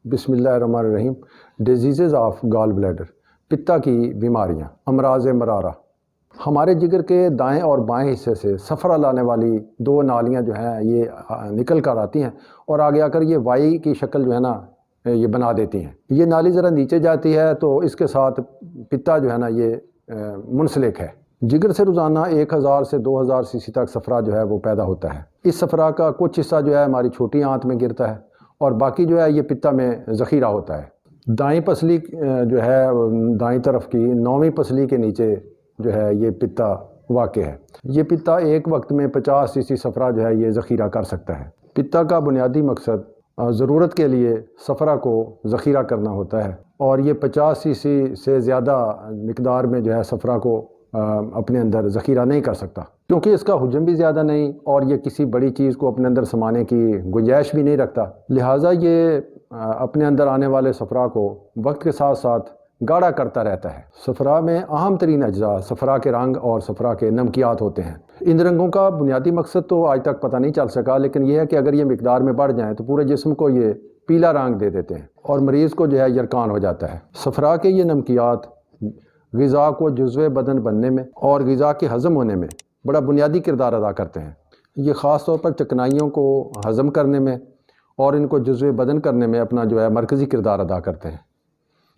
بسم اللہ الرحمن الرحیم۔ ڈیزیزز آف گال بلیڈر، پتا کی بیماریاں، امراض مرارہ۔ ہمارے جگر کے دائیں اور بائیں حصے سے صفرا لانے والی دو نالیاں جو ہیں یہ نکل کر آتی ہیں اور آگے آ کر یہ وائی کی شکل جو ہے نا یہ بنا دیتی ہیں۔ یہ نالی ذرا نیچے جاتی ہے تو اس کے ساتھ پتا جو ہے نا یہ منسلک ہے۔ جگر سے روزانہ 1000 سے 2000 سی سی تک صفرا جو ہے وہ پیدا ہوتا ہے۔ اس صفرا کا کچھ حصہ جو ہے ہماری چھوٹی آنت میں گرتا ہے اور باقی جو ہے یہ پتا میں ذخیرہ ہوتا ہے۔ دائیں پسلی جو ہے دائیں طرف کی 9ویں پسلی کے نیچے جو ہے یہ پتا واقع ہے۔ یہ پتا ایک وقت میں 50 سی سی صفرا جو ہے یہ ذخیرہ کر سکتا ہے۔ پتا کا بنیادی مقصد ضرورت کے لیے صفرا کو ذخیرہ کرنا ہوتا ہے اور یہ 50 سی سی سے زیادہ مقدار میں جو ہے صفرا کو اپنے اندر ذخیرہ نہیں کر سکتا، کیونکہ اس کا حجم بھی زیادہ نہیں اور یہ کسی بڑی چیز کو اپنے اندر سمانے کی گنجائش بھی نہیں رکھتا، لہٰذا یہ اپنے اندر آنے والے صفرا کو وقت کے ساتھ ساتھ گاڑھا کرتا رہتا ہے۔ صفرا میں اہم ترین اجزاء صفرا کے رنگ اور صفرا کے نمکیات ہوتے ہیں۔ ان رنگوں کا بنیادی مقصد تو آج تک پتہ نہیں چل سکا، لیکن یہ ہے کہ اگر یہ مقدار میں بڑھ جائیں تو پورے جسم کو یہ پیلا رنگ دے دیتے ہیں اور مریض کو جو ہے یرکان ہو جاتا ہے۔ صفرا کے یہ نمکیات غذا کو جزو بدن بننے میں اور غذا کے ہضم ہونے میں بڑا بنیادی کردار ادا کرتے ہیں۔ یہ خاص طور پر چکنائیوں کو ہضم کرنے میں اور ان کو جزو بدن کرنے میں اپنا جو ہے مرکزی کردار ادا کرتے ہیں،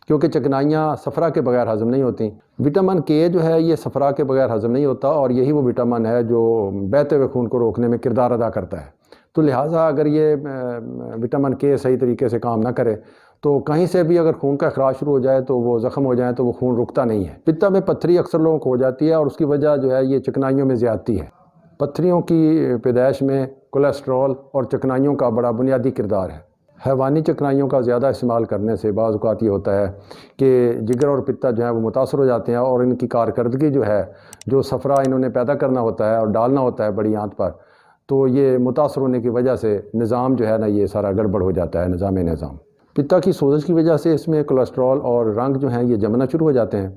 کیونکہ چکنائیاں صفرا کے بغیر ہضم نہیں ہوتی۔ وٹامن کے جو ہے یہ صفرا کے بغیر ہضم نہیں ہوتا اور یہی وہ وٹامن ہے جو بہتے ہوئے خون کو روکنے میں کردار ادا کرتا ہے۔ تو لہٰذا اگر یہ وٹامن کے صحیح طریقے سے کام نہ کرے تو کہیں سے بھی اگر خون کا اخراج شروع ہو جائے تو وہ زخم ہو جائے تو وہ خون رکتا نہیں ہے۔ پتا میں پتھری اکثر لوگوں کو ہو جاتی ہے اور اس کی وجہ جو ہے یہ چکنائیوں میں زیادتی ہے۔ پتھریوں کی پیدائش میں کولیسٹرول اور چکنائیوں کا بڑا بنیادی کردار ہے۔ حیوانی چکنائیوں کا زیادہ استعمال کرنے سے بعض اوقات یہ ہوتا ہے کہ جگر اور پتا جو ہے وہ متاثر ہو جاتے ہیں اور ان کی کارکردگی جو ہے جو صفرا انہوں نے پیدا کرنا ہوتا ہے اور ڈالنا ہوتا ہے بڑی آنت پر، تو یہ متاثر ہونے کی وجہ سے نظام جو ہے نا یہ سارا گڑبڑ ہو جاتا ہے، نظام۔ پتا کی سوزش کی وجہ سے اس میں کولیسٹرول اور رنگ جو ہیں یہ جمنا شروع ہو جاتے ہیں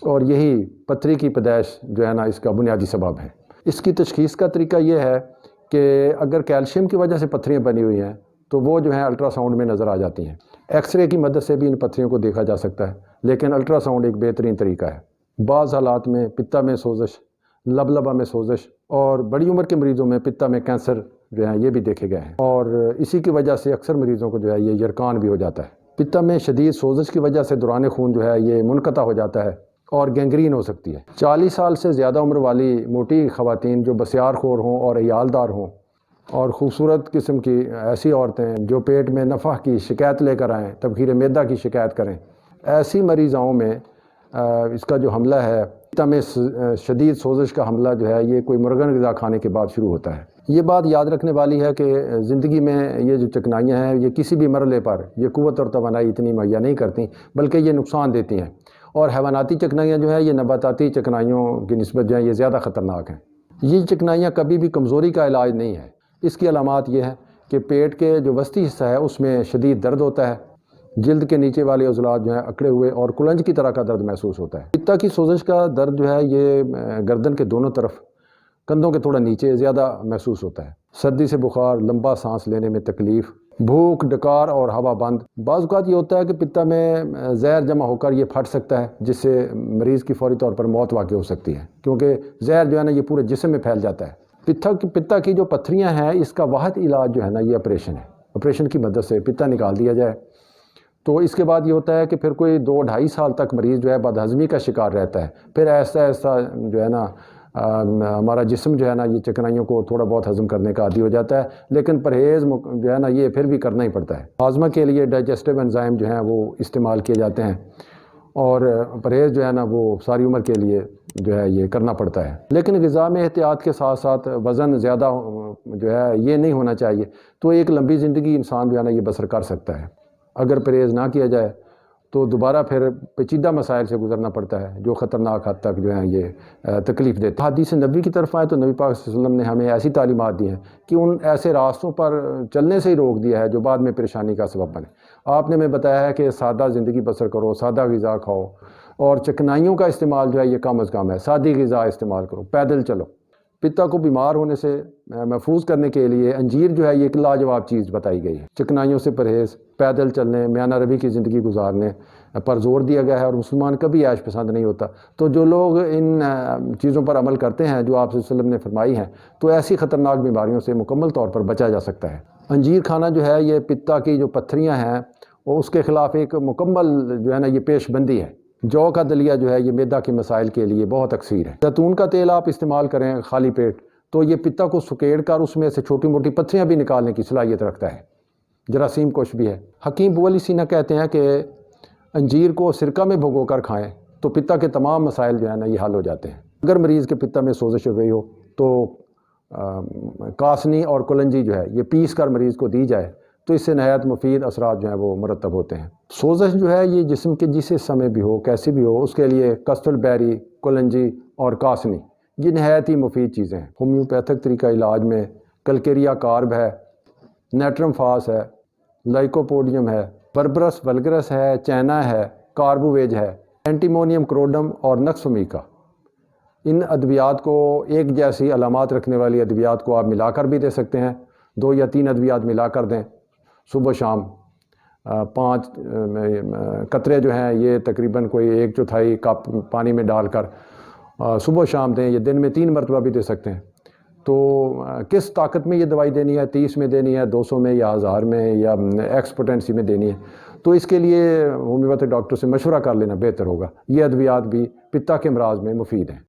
اور یہی پتھری کی پیدائش جو ہے نا اس کا بنیادی سبب ہے۔ اس کی تشخیص کا طریقہ یہ ہے کہ اگر کیلشیم کی وجہ سے پتھریاں بنی ہوئی ہیں تو وہ جو ہیں الٹراساؤنڈ میں نظر آ جاتی ہیں۔ ایکس رے کی مدد سے بھی ان پتھریوں کو دیکھا جا سکتا ہے، لیکن الٹراساؤنڈ ایک بہترین طریقہ ہے۔ بعض حالات میں پتا میں سوزش، لبلبہ میں سوزش اور بڑی عمر کے مریضوں میں پتا میں کینسر جو ہیں یہ بھی دیکھے گئے ہیں اور اسی کی وجہ سے اکثر مریضوں کو جو ہے یہ یرکان بھی ہو جاتا ہے۔ پتا میں شدید سوزش کی وجہ سے دوران خون جو ہے یہ منقطع ہو جاتا ہے اور گینگرین ہو سکتی ہے۔ 40 سال سے زیادہ عمر والی موٹی خواتین جو بسیار خور ہوں اور عیالدار ہوں اور خوبصورت قسم کی ایسی عورتیں جو پیٹ میں نفح کی شکایت لے کر آئیں، تبخیر معدہ کی شکایت کریں، ایسی مریضوں میں اس کا جو حملہ ہے پتا میں شدید سوزش کا حملہ جو ہے یہ کوئی مرغن غذا کھانے کے بعد شروع ہوتا ہے۔ یہ بات یاد رکھنے والی ہے کہ زندگی میں یہ جو چکنائیاں ہیں یہ کسی بھی مرحلے پر یہ قوت اور توانائی اتنی مہیا نہیں کرتی بلکہ یہ نقصان دیتی ہیں، اور حیواناتی چکنائیاں جو ہیں یہ نباتاتی چکنائیوں کی نسبت جو ہیں یہ زیادہ خطرناک ہیں۔ یہ چکنائیاں کبھی بھی کمزوری کا علاج نہیں ہے۔ اس کی علامات یہ ہیں کہ پیٹ کے جو وسطی حصہ ہے اس میں شدید درد ہوتا ہے، جلد کے نیچے والے عضلات جو ہیں اکڑے ہوئے اور کلنج کی طرح کا درد محسوس ہوتا ہے۔ پتا کی سوزش کا درد جو ہے یہ گردن کے دونوں طرف کندھوں کے تھوڑا نیچے زیادہ محسوس ہوتا ہے۔ سردی سے بخار، لمبا سانس لینے میں تکلیف، بھوک، ڈکار اور ہوا بند۔ بعض اوقات یہ ہوتا ہے کہ پتا میں زہر جمع ہو کر یہ پھٹ سکتا ہے جس سے مریض کی فوری طور پر موت واقع ہو سکتی ہے، کیونکہ زہر جو ہے نا یہ پورے جسم میں پھیل جاتا ہے۔ پتا کی جو پتھریاں ہیں اس کا واحد علاج جو ہے نا یہ آپریشن ہے۔ آپریشن کی مدد سے پتا نکال دیا جائے تو اس کے بعد یہ ہوتا ہے کہ پھر کوئی 2-2.5 سال تک مریض جو ہے بد ہضمی کا شکار رہتا ہے۔ پھر ایسا ایسا جو ہے نا ہمارا جسم جو ہے نا یہ چکنائیوں کو تھوڑا بہت ہضم کرنے کا عادی ہو جاتا ہے، لیکن پرہیز جو ہے نا یہ پھر بھی کرنا ہی پڑتا ہے۔ ہاضمہ کے لیے ڈائجسٹیو انزائم جو ہیں وہ استعمال کیے جاتے ہیں اور پرہیز جو ہے نا وہ ساری عمر کے لیے جو ہے یہ کرنا پڑتا ہے، لیکن غذا میں احتیاط کے ساتھ ساتھ وزن زیادہ جو ہے یہ نہیں ہونا چاہیے، تو ایک لمبی زندگی انسان جو ہے نا یہ بسر کر سکتا ہے۔ اگر پرہیز نہ کیا جائے تو دوبارہ پھر پیچیدہ مسائل سے گزرنا پڑتا ہے جو خطرناک حد تک جو ہے یہ تکلیف دیتا ہے۔ حدیث نبوی کی طرف آئے تو نبی پاک صلی اللہ علیہ وسلم نے ہمیں ایسی تعلیمات دی ہیں کہ ان ایسے راستوں پر چلنے سے ہی روک دیا ہے جو بعد میں پریشانی کا سبب بنے۔ آپ نے ہمیں بتایا ہے کہ سادہ زندگی بسر کرو، سادہ غذا کھاؤ اور چکنائیوں کا استعمال جو ہے یہ کم از کم ہے، سادی غذا استعمال کرو، پیدل چلو۔ پتا کو بیمار ہونے سے محفوظ کرنے کے لیے انجیر جو ہے یہ ایک لاجواب چیز بتائی گئی ہے۔ چکنائیوں سے پرہیز، پیدل چلنے، میانہ روی کی زندگی گزارنے پر زور دیا گیا ہے، اور مسلمان کبھی عیش پسند نہیں ہوتا۔ تو جو لوگ ان چیزوں پر عمل کرتے ہیں جو آپ صلی اللہ علیہ وسلم نے فرمائی ہیں، تو ایسی خطرناک بیماریوں سے مکمل طور پر بچا جا سکتا ہے۔ انجیر کھانا جو ہے یہ پتا کی جو پتھریاں ہیں وہ اس کے خلاف ایک مکمل جو ہے نا یہ پیش بندی ہے۔ جو کا دلیہ جو ہے یہ معدہ کے مسائل کے لیے بہت اکثیر ہے۔ زیتون کا تیل آپ استعمال کریں خالی پیٹ تو یہ پتا کو سکیڑ کر اس میں سے چھوٹی موٹی پتھریاں بھی نکالنے کی صلاحیت رکھتا ہے، جراثیم کش بھی ہے۔ حکیم ابو علی سینہ کہتے ہیں کہ انجیر کو سرکہ میں بھگو کر کھائیں تو پتا کے تمام مسائل جو ہے نا یہ حل ہو جاتے ہیں۔ اگر مریض کے پتا میں سوزش ہو گئی ہو تو کاسنی اور کلنجی جو ہے یہ پیس کر مریض کو دی جائے تو اس سے نہایت مفید اثرات جو ہیں وہ مرتب ہوتے ہیں۔ سوزش جو ہے یہ جسم کے جس حصہ میں بھی ہو کیسی بھی ہو اس کے لیے کستل بیری، کلنجی اور کاسنی یہ نہایت ہی مفید چیزیں ہیں۔ ہومیوپیتھک طریقہ علاج میں کلکیریا کارب ہے، نیٹرم فاس ہے، لائکوپوڈیم ہے، بربرس ولگرس ہے، چینا ہے، کاربوویج ہے، اینٹیمونیم کروڈم اور نکسومیکا۔ ان ادویات کو ایک جیسی علامات رکھنے والی ادویات کو آپ ملا کر بھی دے سکتے ہیں، 2 یا 3 ادویات ملا کر دیں صبح شام 5 قطرے جو ہیں یہ تقریباً کوئی 1/4 کپ پانی میں ڈال کر صبح شام دیں، یہ دن میں 3 مرتبہ بھی دے سکتے ہیں۔ تو کس طاقت میں یہ دوائی دینی ہے، 30 میں دینی ہے، 200 میں یا 1000 میں یا ایکس پوٹینسی میں دینی ہے، تو اس کے لیے ہومیوپیتھک ڈاکٹر سے مشورہ کر لینا بہتر ہوگا۔ یہ ادویات بھی پتا کے امراض میں مفید ہیں۔